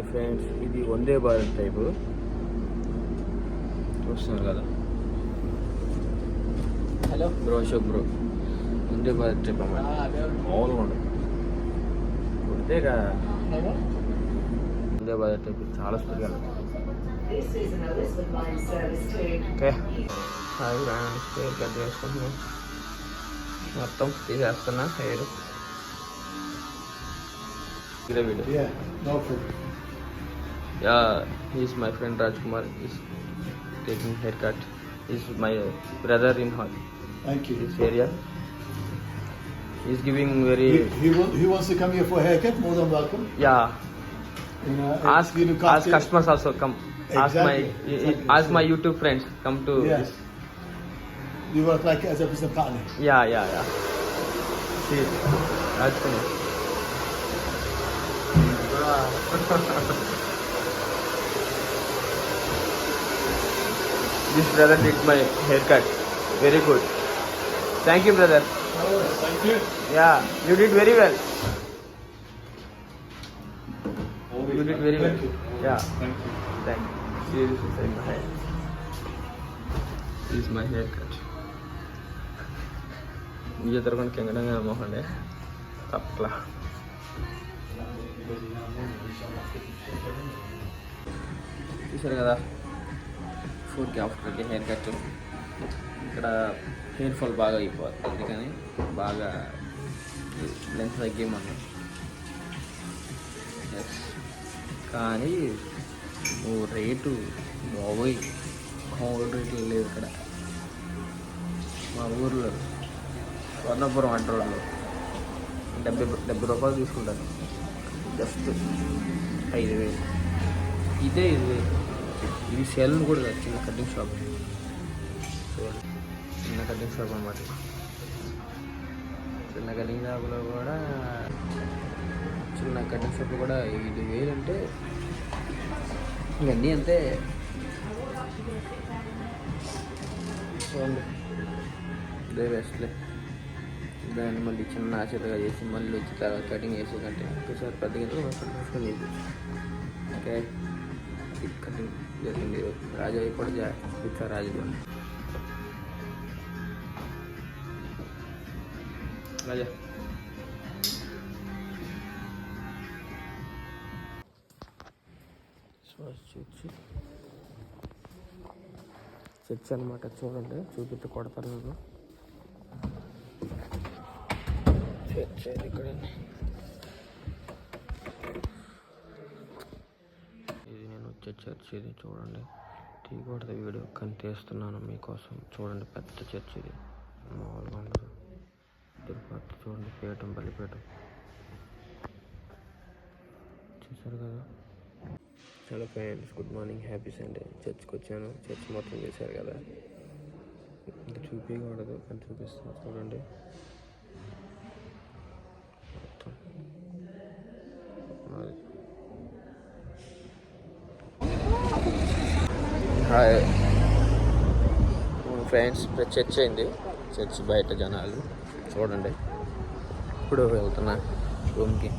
Friends ఇది Vande Bharat type చూస్తున్నారు కదా. Hello bro, Ashok bro. Vande Bharat type అన్నమాట. మామూలుగా ఉండదు కొడితే వందే భారత్ టైప్ చాలా స్పీడ్గా. Okay hi friends, hair cut చేసుకుంటున్నాం. మొత్తం తీసేస్తున్నా hair. He's my friend Rajkumar. He's taking haircut. He's my brother in Thank you. this area. He's giving very. He wants to come here for a haircut. More than welcome. Yeah. You know, Ask customers also come. Exactly. Ask my YouTube friends come to. Yes. You work like as a business partner. Yeah. See, Rajkumar. This brother did my haircut. Very good. Thank you, brother. Thank you. Yeah, you did very well. You did very well. Yeah. Thank you. Thank you. Seriously, inside my hair. This is my haircut. ये तरह के अंगड़ा में मोहने तपला. చూసారు కదా 4K ఆఫ్టర్కి hair cut. ఇక్కడ hair fall బాగా అయిపోతుంది, అందుకని బాగా లెంత్ తగ్గేమన్నా. ఎస్, కానీ నువ్వు రేటు బాబోయ్ మామూలు రేట్లు లేవు ఇక్కడ. మా ఊర్లో స్వర్ణపురం అంటారు, 70 రూపాయలు తీసుకుంటాను. జస్ట్ 5,000. ఇదే ఇది సెల్ కూడా కాదు, చిన్న కటింగ్ షాప్. చిన్న కటింగ్ షాప్ అన్నమాట. చిన్న కటింగ్ షాప్లో కూడా చిన్న కటింగ్ షాప్ కూడా 5,000 అంటే ఇవన్నీ అంతే. చూడండి, ఇదే బెస్ట్లే. దాన్ని మళ్ళీ చిన్న ఆశగా చేసి మళ్ళీ వచ్చి తర్వాత కటింగ్ చేసే కంటే ఒకసారి పెద్దగా చేసుకొని చేసి. ఓకే, కటింగ్ జరిగింది. రాజా ఇప్పుడు ఇట్లా రాజు రాజా చర్చ్ అనమాట. చూడండి, చూపిస్తే కొడతారు నన్ను. చర్చ్ ఇక్కడ. ఇది నేను వచ్చే చర్చ్. ఇది చూడండి, టీ కొడతా వీడియో కానీ తీస్తున్నాను మీకోసం. చూడండి, పెద్ద చర్చ్ ఇది, మామూలుగా ఉండదు. తిరుపతి చూడండి, పీఠం, బలిపీఠం. చూసారు కదా. Hello friends, good morning, happy Sunday. చర్చ్కి వచ్చాను. చర్చ్ మొత్తం చేశారు కదా, ఇంకా చూపించకూడదు కానీ చూపిస్తాను. చూడండి మొత్తం. హాయ్ ఫ్రెండ్స్, ఇప్పుడు చర్చ్ అయింది. చర్చ్ బయట జనాలు చూడండి. ఇప్పుడు వెళ్తున్నా రూమ్కి.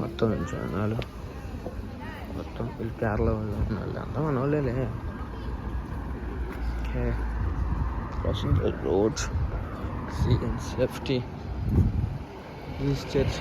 మొత్తం జనాలు, మొత్తం వీళ్ళు కేరళ వాళ్ళు ఉన్నారు, అంతా మన వాళ్ళే. Okay, crossing the road, see in safety. This church.